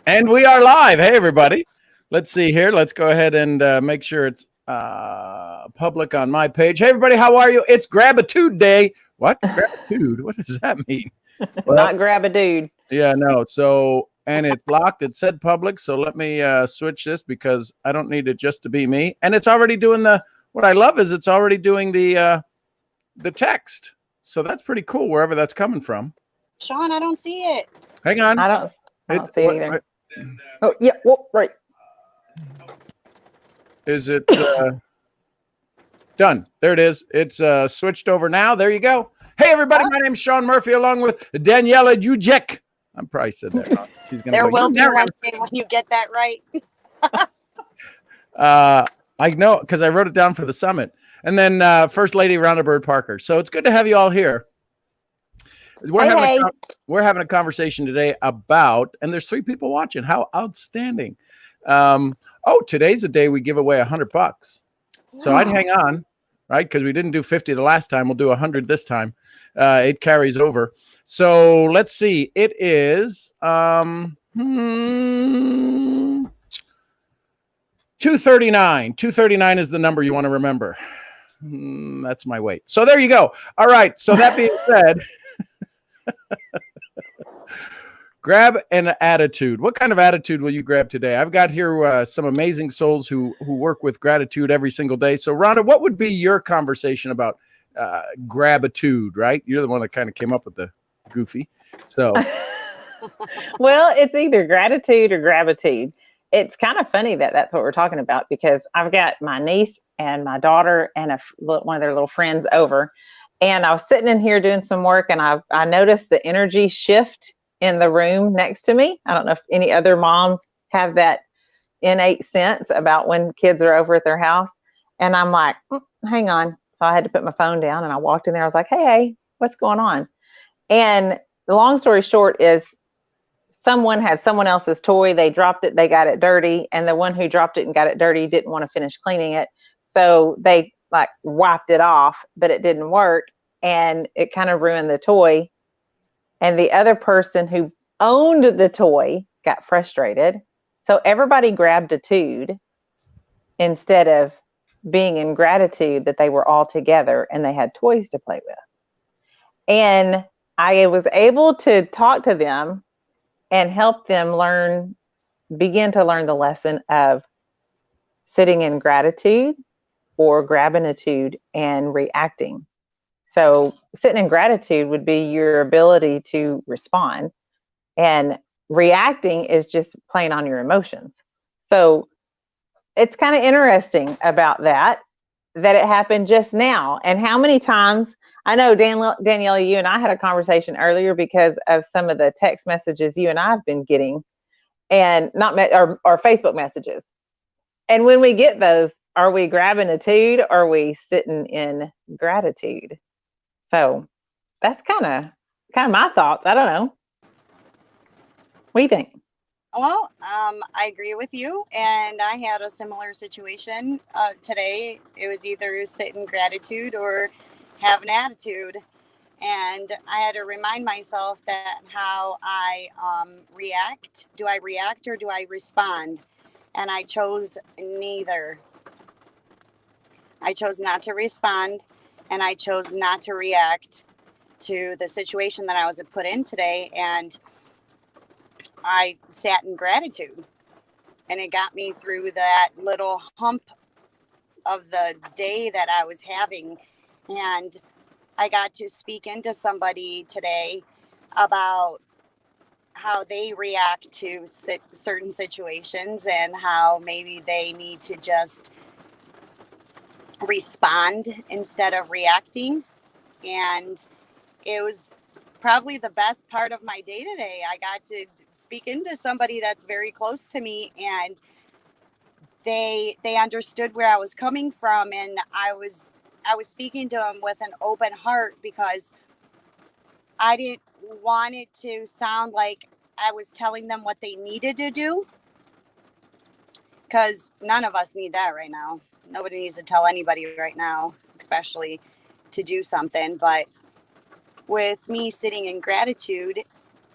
And we are live. Hey, everybody. Let's see here. Let's go ahead and make sure it's public on my page. Hey, everybody. How are you? It's Grab-A-Tude Day. What? Grab-A-Tude? What does that mean? Well, Not Grab-A-Dude. yeah, no. So, and it's locked. It said public. So let me switch this because I don't need it just to be me. And it's already doing what I love is it's already doing the text. So that's pretty cool wherever that's coming from. Sean, I don't see it. Hang on. I don't see it either. Oh, yeah. Well, right. Is it done? There it is. It's switched over now. There you go. Hey, everybody. My name's Sean Murphy along with Daniela Ujek. I'm probably said that wrong. She's gonna There will be one day when you get that right. I know because I wrote it down for the summit. And then First Lady Rhonda Bird Parker. So it's good to have you all here. We're having a conversation today about, and there's 3 people watching. How outstanding. Today's the day we give away $100. So I'd hang on, right? Because we didn't do 50 the last time. We'll do 100 this time. It carries over. So let's see. It is 239. 239 is the number you want to remember. That's my weight. So there you go. All right. So that being said, grab an attitude. What kind of attitude will you grab today? I've got here some amazing souls who work with gratitude every single day. So Rhonda, what would be your conversation about Grab-A-Tude, right? You're the one that kind of came up with the goofy. So Well, it's either gratitude or Grab-A-Tude. It's kind of funny that that's what we're talking about because I've got my niece and my daughter and one of their little friends over. And I was sitting in here doing some work and I noticed the energy shift in the room next to me. I don't know if any other moms have that innate sense about when kids are over at their house. And I'm like, hang on. So I had to put my phone down and I walked in there. I was like, hey, what's going on? And the long story short is someone had someone else's toy. They dropped it. They got it dirty. And the one who dropped it and got it dirty didn't want to finish cleaning it. So they like wiped it off, but it didn't work. And it kind of ruined the toy. And the other person who owned the toy got frustrated. So everybody grabbed a tude instead of being in gratitude that they were all together and they had toys to play with. And I was able to talk to them and help them begin to learn the lesson of sitting in gratitude or grabbing a tude and reacting. So sitting in gratitude would be your ability to respond, and reacting is just playing on your emotions. So it's kind of interesting about that it happened just now. And how many times, I know Danielle, you and I had a conversation earlier because of some of the text messages you and I have been getting, and or Facebook messages. And when we get those, are we grabbing a tude or are we sitting in gratitude? So that's kind of my thoughts. I don't know. What do you think? Well, I agree with you. And I had a similar situation today. It was either sit in gratitude or have an attitude. And I had to remind myself that how I react. Do I react or do I respond? And I chose neither. I chose not to respond, and I chose not to react to the situation that I was put in today. And I sat in gratitude, and it got me through that little hump of the day that I was having. And I got to speak into somebody today about how they react to certain situations and how maybe they need to just respond instead of reacting. And it was probably the best part of my day today. I got to speak into somebody that's very close to me, and they understood where I was coming from, and I was speaking to them with an open heart because I didn't want it to sound like I was telling them what they needed to do, because none of us need that right now. Nobody needs to tell anybody right now, especially to do something. But with me sitting in gratitude,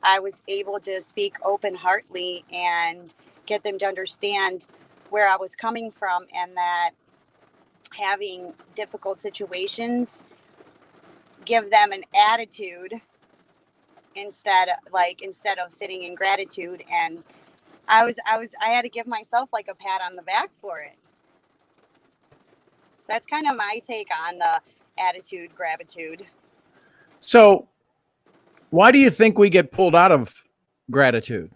I was able to speak open-heartedly and get them to understand where I was coming from, and that having difficult situations give them an attitude instead of sitting in gratitude. And I had to give myself like a pat on the back for it. So that's kind of my take on the attitude, Grab-A-Tude. So why do you think we get pulled out of gratitude?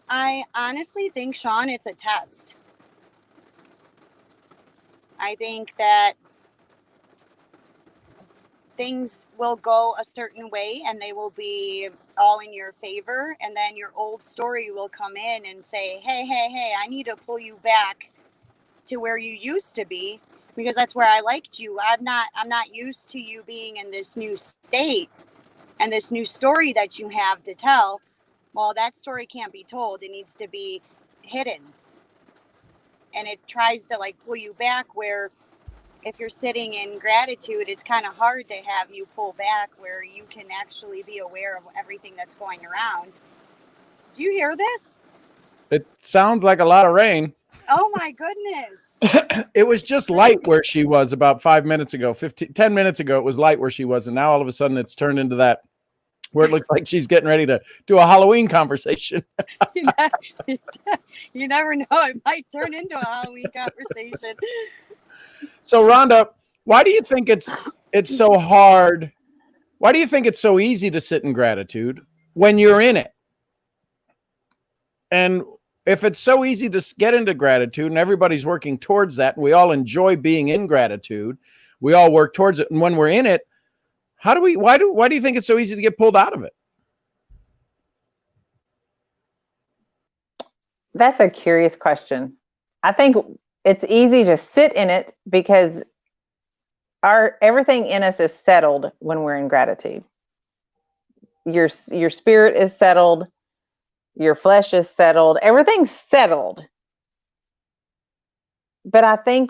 I honestly think, Sean, it's a test. I think that things will go a certain way and they will be all in your favor. And then your old story will come in and say, hey, I need to pull you back to where you used to be, because that's where I liked you. I'm not used to you being in this new state and this new story that you have to tell. Well, that story can't be told. It needs to be hidden. And it tries to like pull you back, where if you're sitting in gratitude, it's kind of hard to have you pull back where you can actually be aware of everything that's going around. Do you hear this? It sounds like a lot of rain. Oh my goodness. It was just light where she was about 5 minutes ago, 10 minutes ago. It was light where she was. And now all of a sudden it's turned into that where it looks like she's getting ready to do a Halloween conversation. You never know. It might turn into a Halloween conversation. So Rhonda, why do you think it's so hard? Why do you think it's so easy to sit in gratitude when you're in it? And if it's so easy to get into gratitude and everybody's working towards that, and we all enjoy being in gratitude, we all work towards it. And when we're in it, why do you think it's so easy to get pulled out of it? That's a curious question. I think it's easy to sit in it because everything in us is settled when we're in gratitude. Your spirit is settled, your flesh is settled, everything's settled. But I think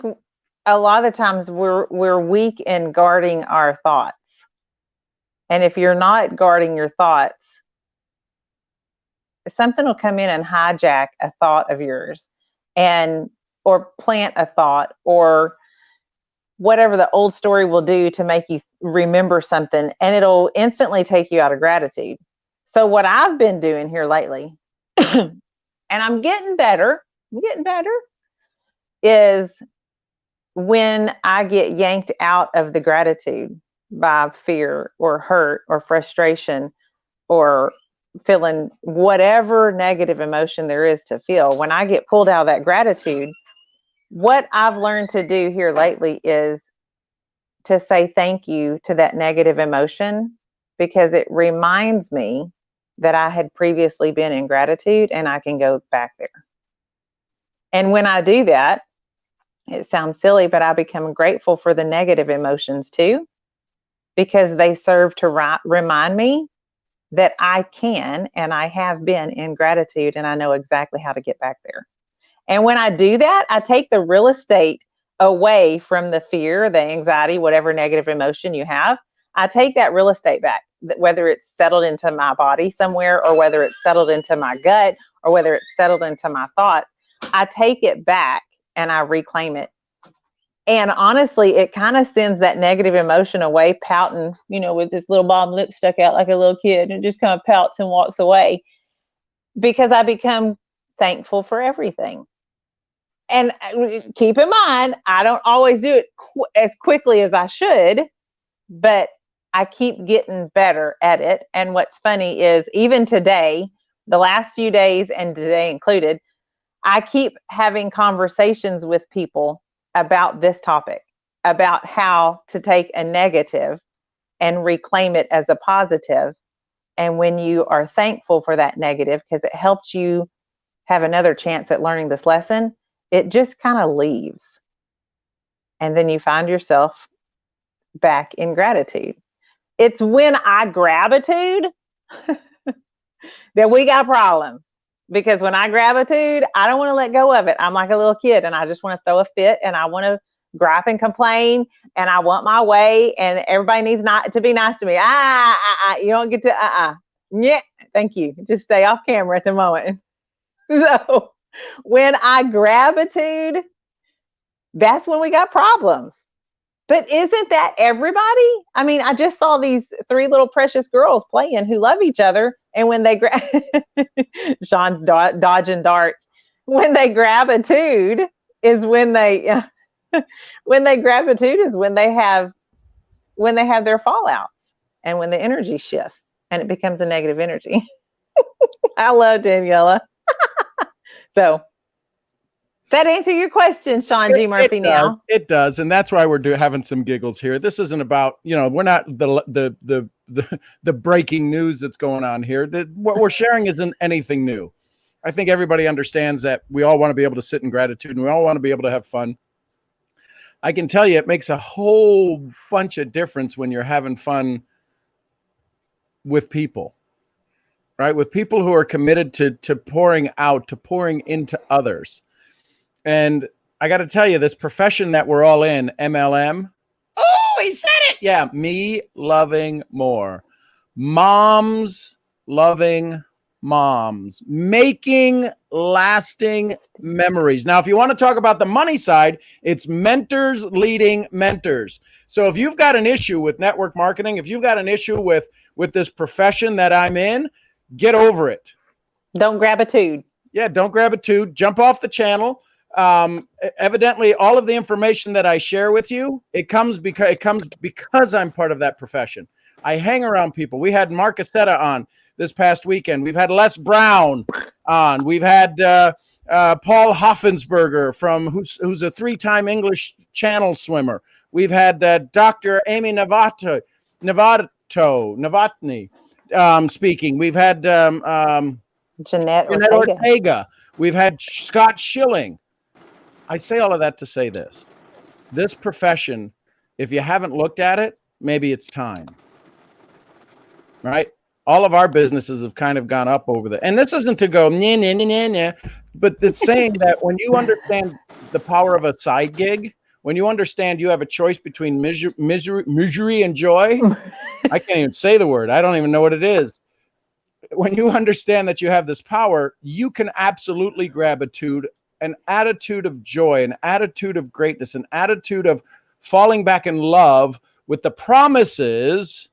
a lot of the times we're weak in guarding our thoughts. And if you're not guarding your thoughts, something will come in and hijack a thought of yours, or plant a thought, or whatever the old story will do to make you remember something, and it'll instantly take you out of gratitude. So what I've been doing here lately, and I'm getting better, is when I get yanked out of the gratitude by fear or hurt or frustration or feeling whatever negative emotion there is to feel, when I get pulled out of that gratitude, what I've learned to do here lately is to say thank you to that negative emotion, because it reminds me that I had previously been in gratitude and I can go back there. And when I do that, it sounds silly, but I become grateful for the negative emotions too, because they serve to remind me that I can and I have been in gratitude, and I know exactly how to get back there. And when I do that, I take the real estate away from the fear, the anxiety, whatever negative emotion you have. I take that real estate back, whether it's settled into my body somewhere, or whether it's settled into my gut, or whether it's settled into my thoughts. I take it back and I reclaim it. And honestly, it kind of sends that negative emotion away, pouting, with this little bottom lip stuck out like a little kid, and just kind of pouts and walks away, because I become thankful for everything. And keep in mind, I don't always do it as quickly as I should, but I keep getting better at it. And what's funny is, even today, the last few days and today included, I keep having conversations with people about this topic, about how to take a negative and reclaim it as a positive. And when you are thankful for that negative, because it helps you have another chance at learning this lesson, it just kind of leaves. And then you find yourself back in gratitude. It's when I Grab-A-Tude that we got a problem. Because when I Grab-A-Tude, I don't want to let go of it. I'm like a little kid and I just want to throw a fit, and I want to gripe and complain, and I want my way, and everybody needs not to be nice to me. You don't get to, yeah, thank you. Just stay off camera at the moment. So when I Grab-A-Tude, that's when we got problems. But isn't that everybody? I mean, I just saw these 3 little precious girls playing who love each other. And when they Sean's dodging darts. When they Grab-A-Tude is when they Grab-A-Tude is when they have their fallouts and when the energy shifts and it becomes a negative energy. I love Daniela. So that answer your question, Sean G. Murphy? Now it does, and that's why we're having some giggles here. This isn't about, we're not the breaking news that's going on here. What we're sharing isn't anything new. I think everybody understands that we all want to be able to sit in gratitude, and we all want to be able to have fun. I can tell you, it makes a whole bunch of difference when you're having fun with people, right? With people who are committed to pouring out, to pouring into others. And I got to tell you, this profession that we're all in, MLM. Oh, he said it. Yeah. Me loving more. Moms loving moms. Making lasting memories. Now, if you want to talk about the money side, it's mentors leading mentors. So if you've got an issue with network marketing, if you've got an issue with this profession that I'm in, get over it. Don't Grab-A-Tude. Yeah. Don't Grab-A-Tude. Jump off the channel. Evidently all of the information that I share with you, it comes because I'm part of that profession. I hang around people. We had Mark Aceta on this past weekend. We've had Les Brown on. We've had Paul Hoffensberger who's a 3-time English Channel swimmer. We've had Dr. Amy Novotny speaking. We've had Jeanette Ortega. We've had Scott Schilling. I say all of that to say this. This profession, if you haven't looked at it, maybe it's time. Right? All of our businesses have kind of gone up over there. And this isn't to go, nah, nah, nah, nah, nah, but it's saying that when you understand the power of a side gig, when you understand you have a choice between misery and joy, I can't even say the word. I don't even know what it is. When you understand that you have this power, you can absolutely Grab-A-Tude, an attitude of joy, an attitude of greatness, an attitude of falling back in love with the promises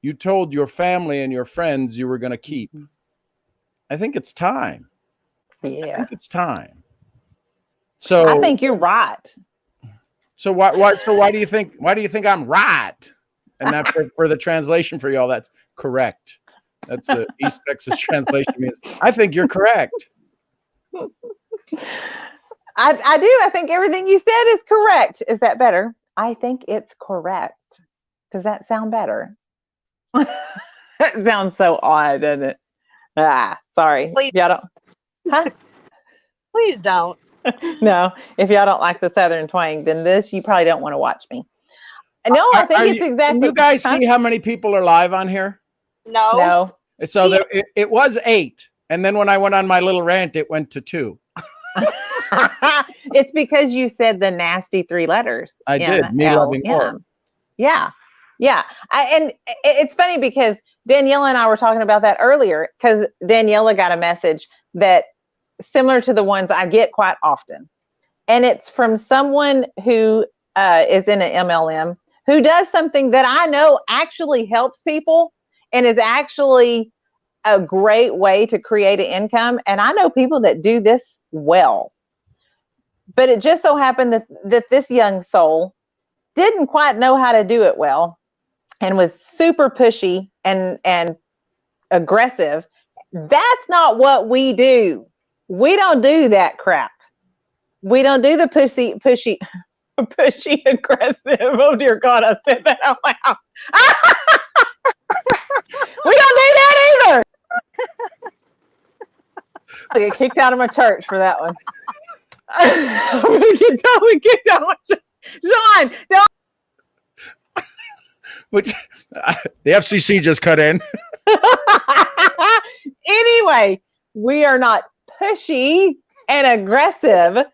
you told your family and your friends you were going to keep. I think it's time. Yeah. I think it's time. So I think you're right. So why do you think I'm right? And that for the translation for y'all, that's correct. That's the East Texas translation means I think you're correct. I do. I think everything you said is correct. Is that better? I think it's correct. Does that sound better? That sounds so odd, doesn't it? Sorry. Please. Y'all don't. Huh? Please don't. No. If y'all don't like the Southern twang, then you probably don't want to watch me. No, I think it's exactly. Can you guys see how many people are live on here? No. So it was 8. And then when I went on my little rant, it went to 2. It's because you said the nasty 3 letters. I did. Me loving more. Yeah. And it's funny because Daniela and I were talking about that earlier, because Daniela got a message that similar to the ones I get quite often. And it's from someone who is in an MLM who does something that I know actually helps people and is actually a great way to create an income. And I know people that do this well. But it just so happened that this young soul didn't quite know how to do it well and was super pushy and aggressive. That's not what we do. We don't do that crap. We don't do the pushy aggressive. Oh dear God, I said that out loud. We don't do that either. I get kicked out of my church for that one. I'm gonna get totally kicked out of my church. Sean, don't. Which the FCC just cut in. Anyway, we are not pushy and aggressive.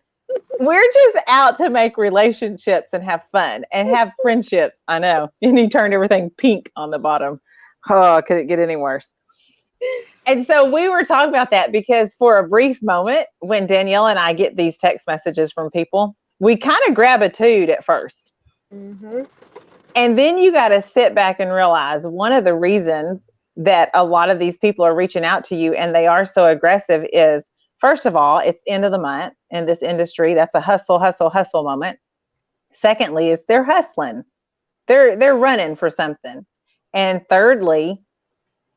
we're just out to make relationships and have fun and have friendships. I know. And he turned everything pink on the bottom. Oh, could it get any worse? And so we were talking about that because for a brief moment, when Danielle and I get these text messages from people, we kind of Grab-A-Tude at first. Mm-hmm. And then you got to sit back and realize one of the reasons that a lot of these people are reaching out to you and they are so aggressive is, first of all, it's end of the month in this industry. That's a hustle, hustle, hustle moment. Secondly, is they're hustling. They're running for something. And thirdly,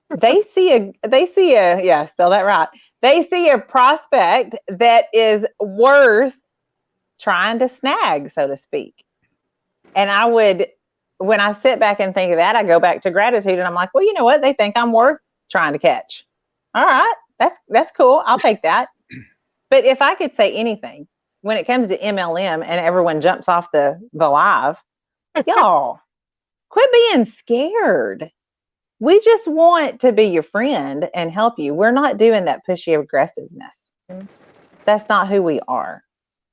they see a yeah, spell that right. They see a prospect that is worth trying to snag, so to speak. And when I sit back and think of that, I go back to gratitude and I'm like, well, you know what? They think I'm worth trying to catch. All right. That's cool. I'll take that. But if I could say anything, when it comes to MLM and everyone jumps off the live, y'all quit being scared. We just want to be your friend and help you. We're not doing that pushy aggressiveness. That's not who we are.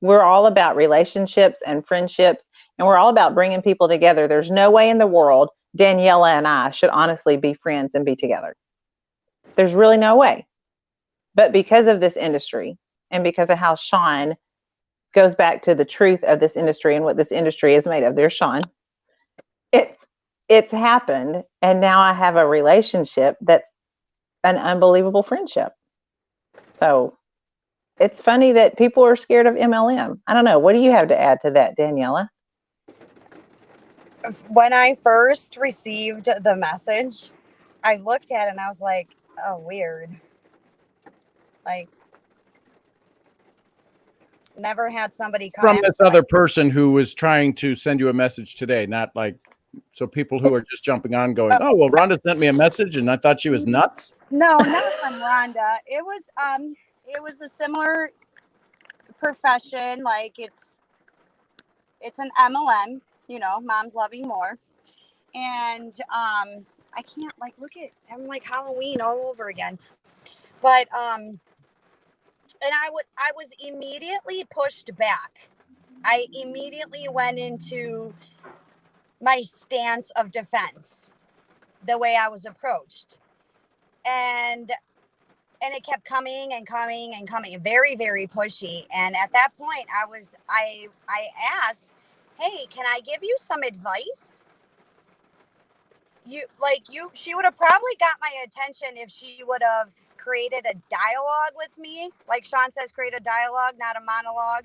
We're all about relationships and friendships, and we're all about bringing people together. There's no way in the world Daniela and I should honestly be friends and be together. There's really no way. But because of this industry and because of how Sean goes back to the truth of this industry and what this industry is made of, there's Sean. It's happened, and now I have a relationship that's an unbelievable friendship. So it's funny that people are scared of MLM. I don't know. What do you have to add to that, Daniela? When I first received the message, I looked at it and I was like, oh, weird. Like, never had somebody come from this other person who was trying to send you a message today, not like, so people who are just jumping on going, oh, well, Rhonda sent me a message and I thought she was nuts. No, not from Rhonda. It was a similar profession. Like it's an MLM, Moms Loving More. And I can't I'm like Halloween all over again. But and I was immediately pushed back. I immediately went into my stance of defense, the way I was approached. And it kept coming and coming and coming, very, very pushy. And at that point I asked, hey, can I give you some advice? She would have probably got my attention if she would have created a dialogue with me. Like Sean says, create a dialogue, not a monologue.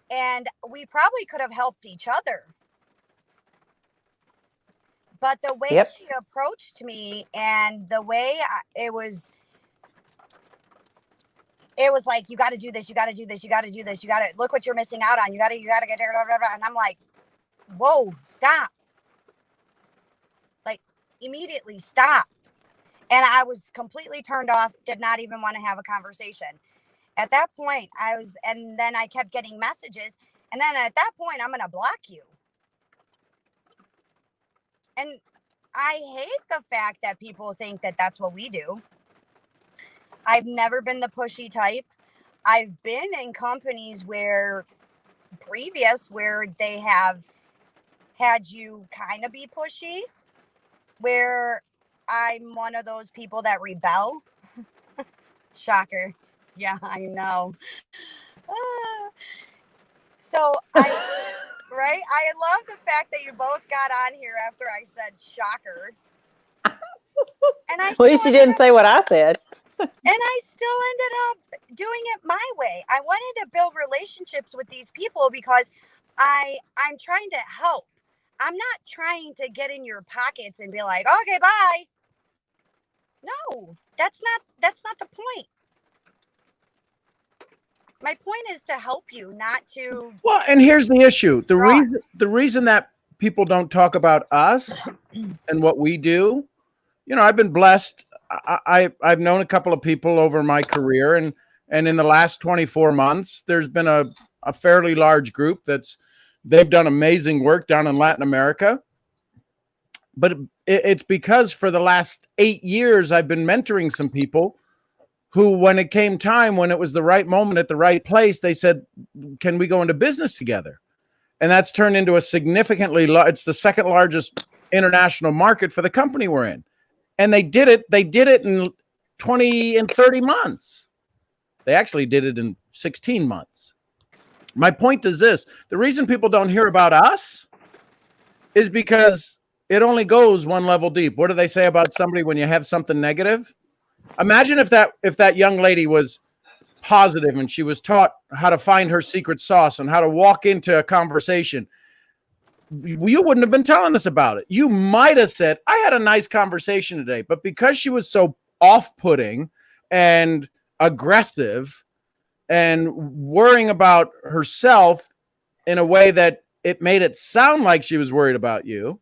And we probably could have helped each other. But the way she approached me and the way it was like, you got to do this, you got to do this, you got to do this, you got to look what you're missing out on. You got to get there. And I'm like, whoa, stop. Like, immediately stop. And I was completely turned off, did not even want to have a conversation. At that point, and then I kept getting messages. And then at that point, I'm going to block you. And I hate the fact that people think that that's what we do. I've never been the pushy type. I've been in companies where they have had you kind of be pushy, where I'm one of those people that rebel. Shocker. Yeah, I know. So right? I love the fact that you both got on here after I said shocker. And At least you didn't say what I said. And I still ended up doing it my way. I wanted to build relationships with these people because I'm trying to help. I'm not trying to get in your pockets and be like, okay, bye. No, that's not the point. My point is to help you, not to. Well, and here's the issue. The reason that people don't talk about us and what we do, I've been blessed. I've known a couple of people over my career, and in the last 24 months, there's been a fairly large group they've done amazing work down in Latin America. But it's because for the last 8 years, I've been mentoring some people who, when it came time, when it was the right moment at the right place, they said, can we go into business together? And that's turned into a significantly it's the second largest international market for the company we're in. And they did it in 20 and 30 months. They actually did it in 16 months. My point is this: the reason people don't hear about us is because it only goes one level deep. What do they say about somebody when you have something negative? Imagine if that young lady was positive and she was taught how to find her secret sauce and how to walk into a conversation. You wouldn't have been telling us about it. You might have said, I had a nice conversation today, but because she was so off-putting and aggressive and worrying about herself in a way that it made it sound like she was worried about you,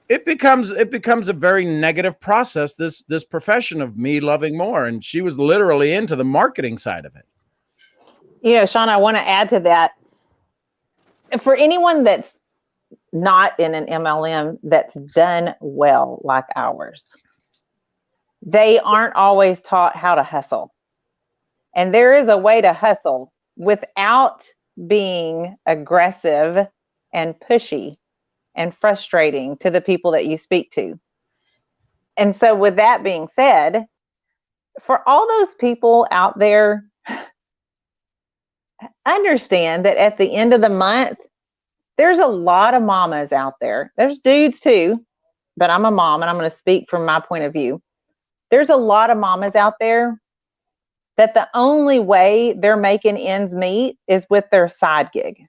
it becomes a very negative process, this profession of me loving more. And she was literally into the marketing side of it. You know, Sean, I want to add to that. For anyone that's not in an MLM that's done well like ours, they aren't always taught how to hustle. And there is a way to hustle without being aggressive and pushy and frustrating to the people that you speak to. And so with that being said, for all those people out there, understand that at the end of the month, there's a lot of mamas out there. There's dudes too, but I'm a mom and I'm going to speak from my point of view. There's a lot of mamas out there that the only way they're making ends meet is with their side gig.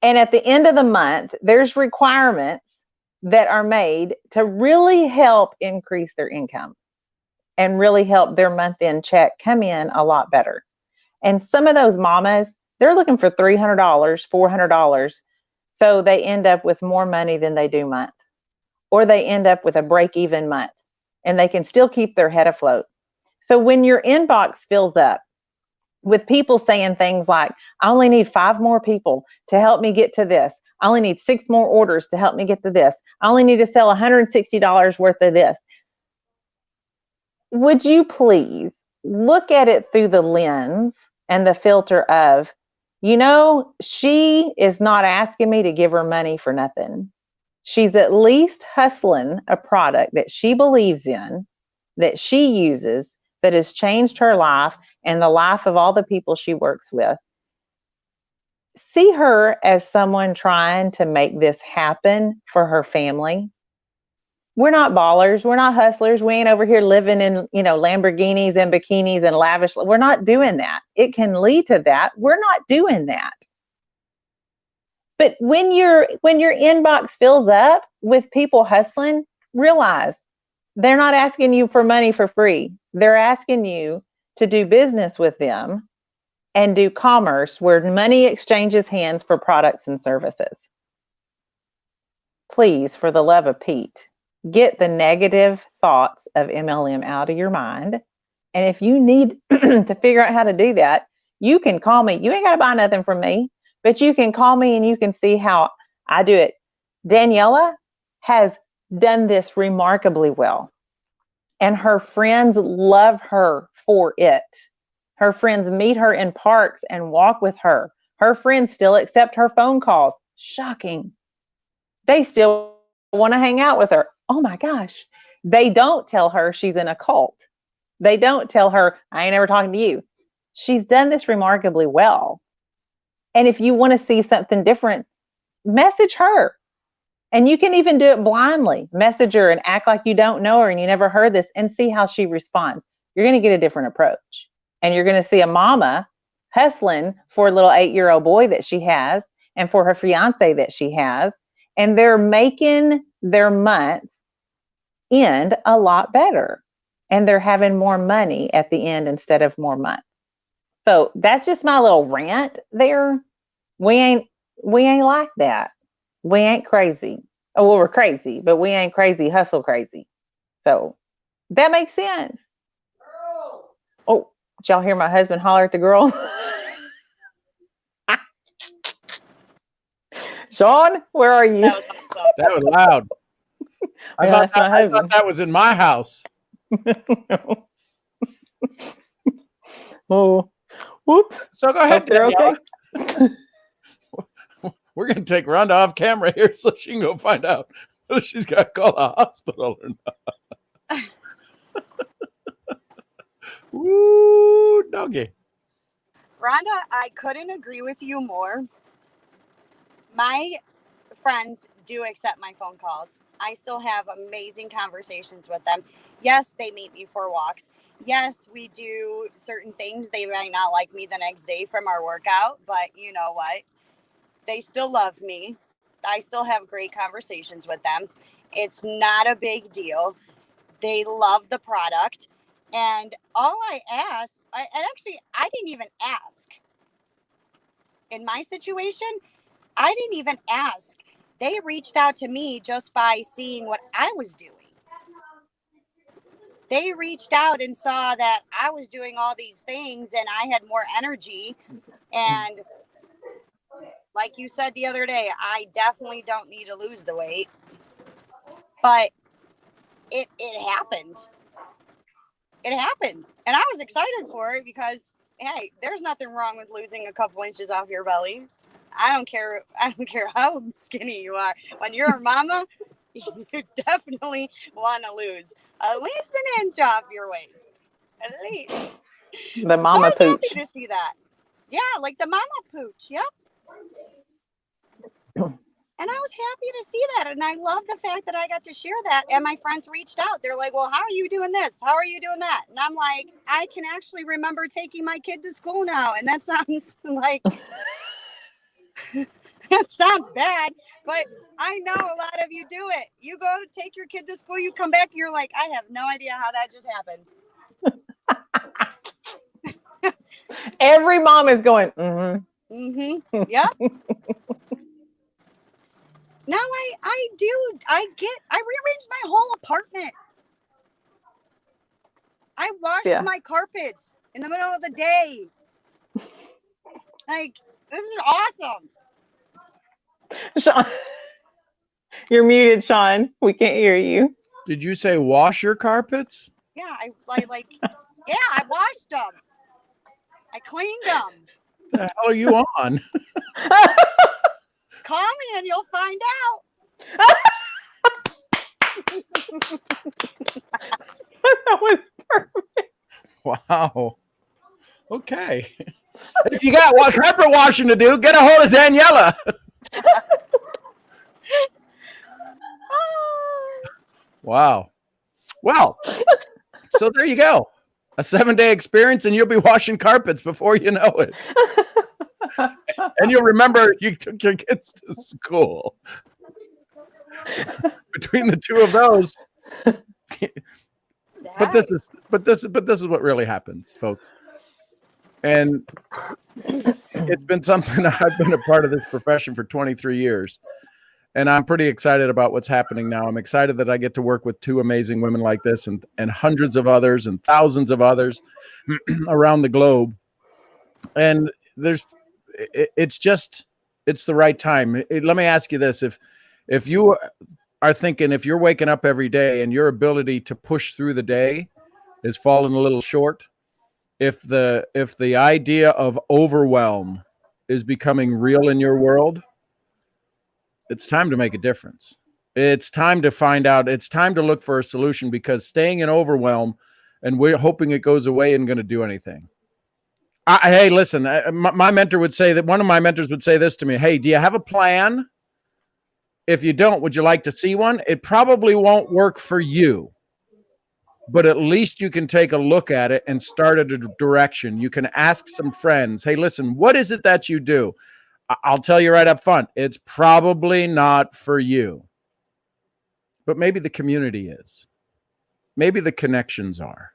And at the end of the month, there's requirements that are made to really help increase their income and really help their month-end check come in a lot better. And some of those mamas, they're looking for $300, $400. So they end up with more money than they do month. Or they end up with a break-even month and they can still keep their head afloat. So when your inbox fills up with people saying things like, I only need 5 more people to help me get to this. I only need 6 more orders to help me get to this. I only need to sell $160 worth of this. Would you please look at it through the lens and the filter of, you know, she is not asking me to give her money for nothing. She's at least hustling a product that she believes in, that she uses, that has changed her life and the life of all the people she works with. See her as someone trying to make this happen for her family. We're not ballers. We're not hustlers. We ain't over here living in, Lamborghinis and bikinis and lavish. We're not doing that. It can lead to that. We're not doing that. But when your inbox fills up with people hustling, realize they're not asking you for money for free. They're asking you to do business with them and do commerce where money exchanges hands for products and services. Please, for the love of Pete, get the negative thoughts of MLM out of your mind. And if you need to figure out how to do that, you can call me. You ain't got to buy nothing from me, but you can call me and you can see how I do it. Daniela has done this remarkably well. And her friends love her for it. Her friends meet her in parks and walk with her. Her friends still accept her phone calls. Shocking. They still want to hang out with her. Oh my gosh. They don't tell her she's in a cult. They don't tell her, I ain't ever talking to you. She's done this remarkably well. And if you want to see something different, message her. And you can even do it blindly. Message her and act like you don't know her and you never heard this and see how she responds. You're going to get a different approach. And you're going to see a mama hustling for a little 8-year-old boy that she has and for her fiance that she has. And they're making their month end a lot better. And they're having more money at the end instead of more month. So that's just my little rant there. We ain't like that. We ain't crazy. Oh, well, we're crazy, but we ain't crazy, hustle crazy. So that makes sense. Oh, did y'all hear my husband holler at the girl? Sean, where are you? That was awesome. That was loud. I Yeah, thought that's my husband. that was in my house. Oh, whoops. So go ahead, Hope they're Danielle. okay. We're going to take Rhonda off camera here so she can go find out if she's got to call a hospital or not. Woo, doggy. Rhonda, I couldn't agree with you more. My friends do accept my phone calls. I still have amazing conversations with them. Yes, they meet me for walks. Yes, we do certain things. They might not like me the next day from our workout, but you know what? They still love me. I still have great conversations with them. It's not a big deal. They love the product. And all I asked, I didn't even ask. In my situation, I didn't even ask. They reached out to me just by seeing what I was doing. They reached out and saw that I was doing all these things and I had more energy. And like you said the other day, I definitely don't need to lose the weight. But it happened. It happened. And I was excited for it because, hey, there's nothing wrong with losing a couple inches off your belly. I don't care how skinny you are. When you're a mama, you definitely want to lose at least an inch off your waist. At least. The mama So I was pooch. happy to see that. Yeah, like the mama pooch. Yep. And I was happy to see that. And I love the fact that I got to share that. And my friends reached out. They're like, well, how are you doing this? How are you doing that? And I'm like, I can actually remember taking my kid to school now. And that sounds like, that sounds bad. But I know a lot of you do it. You go to take your kid to school, you come back and you're like, I have no idea how that just happened. Every mom is going, mm-hmm. Mm-hmm. Yep. Now I rearranged my whole apartment. I washed my carpets in the middle of the day. Like, this is awesome. Sean, you're muted, Sean. We can't hear you. Did you say wash your carpets? Yeah, I washed them. I cleaned them. The hell are you on? Call me and you'll find out. That was perfect. Wow. Okay. If you got carpet washing to do, get a hold of Daniela. Wow. Well, so there you go. A 7-day experience and you'll be washing carpets before you know it. And you'll remember you took your kids to school. Between the two of those. But this is what really happens, folks. And it's been something I've been a part of this profession for 23 years. And I'm pretty excited about what's happening now. I'm excited that I get to work with two amazing women like this and hundreds of others and thousands of others around the globe. And it's the right time. Let me ask you this. If you are thinking, if you're waking up every day and your ability to push through the day is falling a little short, if the idea of overwhelm is becoming real in your world, it's time to make a difference. It's time to find out. It's time to look for a solution, because staying in overwhelm and we're hoping it goes away isn't going to do anything. Hey, listen, my mentor would say that one of my mentors would say this to me. Hey, do you have a plan? If you don't, would you like to see one? It probably won't work for you, but at least you can take a look at it and start at a direction. You can ask some friends. Hey, listen, what is it that you do? I'll tell you right up front, it's probably not for you. But maybe the community is. Maybe the connections are.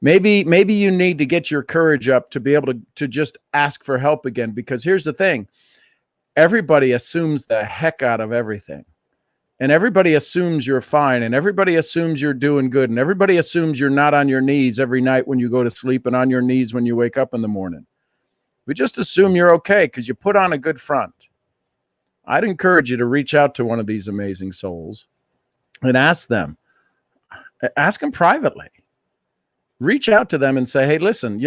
Maybe you need to get your courage up to be able to just ask for help again. Because here's the thing. Everybody assumes the heck out of everything. And everybody assumes you're fine. And everybody assumes you're doing good. And everybody assumes you're not on your knees every night when you go to sleep and on your knees when you wake up in the morning. We just assume you're okay because you put on a good front. I'd encourage you to reach out to one of these amazing souls and ask them. Ask them privately. reach out to them and say, hey, listen,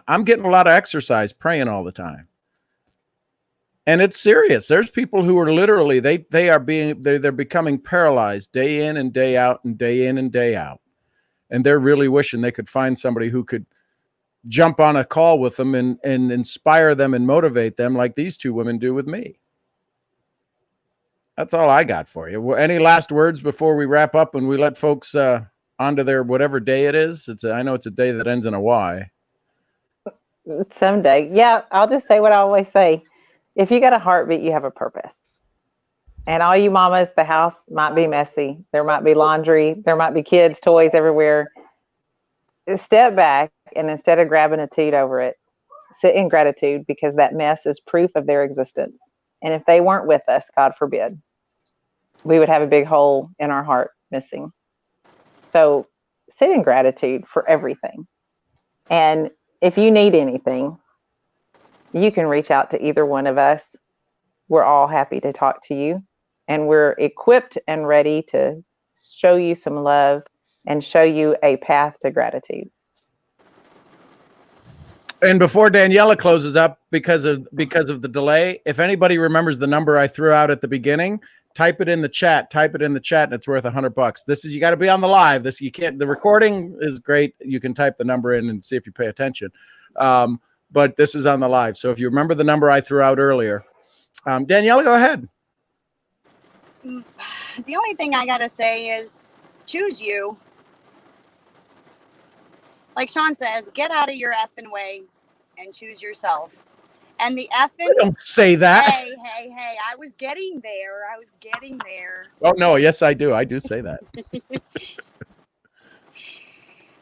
I'm getting a lot of exercise praying all the time. And it's serious. There's people who are literally, they're becoming paralyzed day in and day out and day in and day out. And they're really wishing they could find somebody who could jump on a call with them and inspire them and motivate them like these two women do with me. That's all I got for you. Any last words before we wrap up and we let folks onto their whatever day it is? I know it's a day that ends in a Y. Someday. Yeah, I'll just say what I always say. If you got a heartbeat, you have a purpose. And all you mamas, the house might be messy. There might be laundry. There might be kids' toys everywhere. Step back, and instead of grabbing a toot over it, sit in gratitude, because that mess is proof of their existence. And if they weren't with us, God forbid, we would have a big hole in our heart missing. So sit in gratitude for everything. And if you need anything, you can reach out to either one of us. We're all happy to talk to you. And we're equipped and ready to show you some love and show you a path to gratitude. And before Daniela closes up, because of the delay, if anybody remembers the number I threw out at the beginning, type it in the chat. Type it in the chat, and it's worth $100. This is, you got to be on the live. This, you can't. The recording is great. You can type the number in and see if you pay attention. But this is on the live. So if you remember the number I threw out earlier, Daniela, go ahead. The only thing I gotta say is choose you. Like Sean says, get out of your effing way and choose yourself. And the effing. Don't say that. Hey, I was getting there. Oh, no. Yes, I do. I do say that.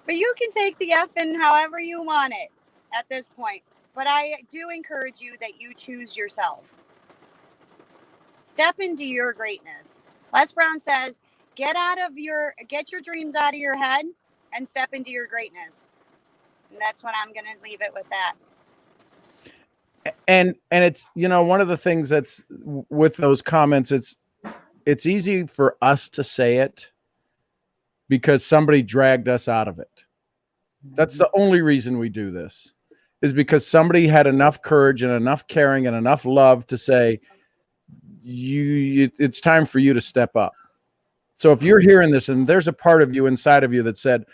But you can take the effing however you want it at this point. But I do encourage you that you choose yourself. Step into your greatness. Les Brown says, get your dreams out of your head and step into your greatness. And that's what I'm going to leave it with that. And it's, one of the things that's with those comments, it's easy for us to say it because somebody dragged us out of it. That's the only reason we do this, is because somebody had enough courage and enough caring and enough love to say, it's time for you to step up. So if you're hearing this and there's a part of you inside of you that said,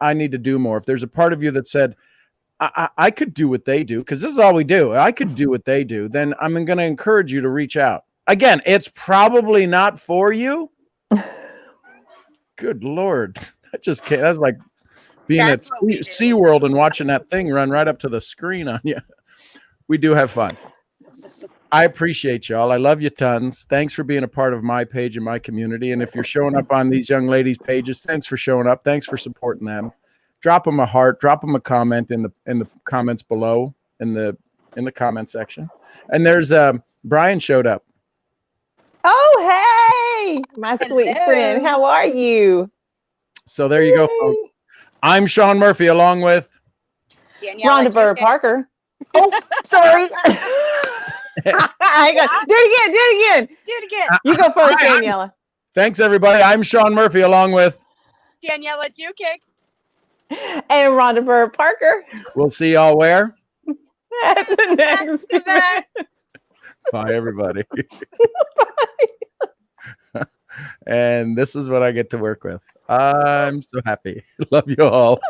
I need to do more. If there's a part of you that said, I could do what they do, because this is all we do. I could do what they do. Then I'm going to encourage you to reach out. Again, it's probably not for you. Good Lord. That's like being at SeaWorld and watching that thing run right up to the screen on you. We do have fun. I appreciate y'all. I love you tons. Thanks for being a part of my page and my community. And if you're showing up on these young ladies' pages, thanks for showing up. Thanks for supporting them. Drop them a heart. Drop them a comment in the comments below in the comment section. And there's Brian showed up. Oh, hey, my sweet friend. How are you? So there you go, folks. I'm Sean Murphy, along with Rhonda Bird Parker. Oh, sorry. Do it again. You go first, Daniela. Thanks, everybody. I'm Sean Murphy, along with Daniela Jukic and Rhonda Bird Parker. We'll see y'all where? At the next event. Bye, everybody. And this is what I get to work with. I'm so happy. Love you all.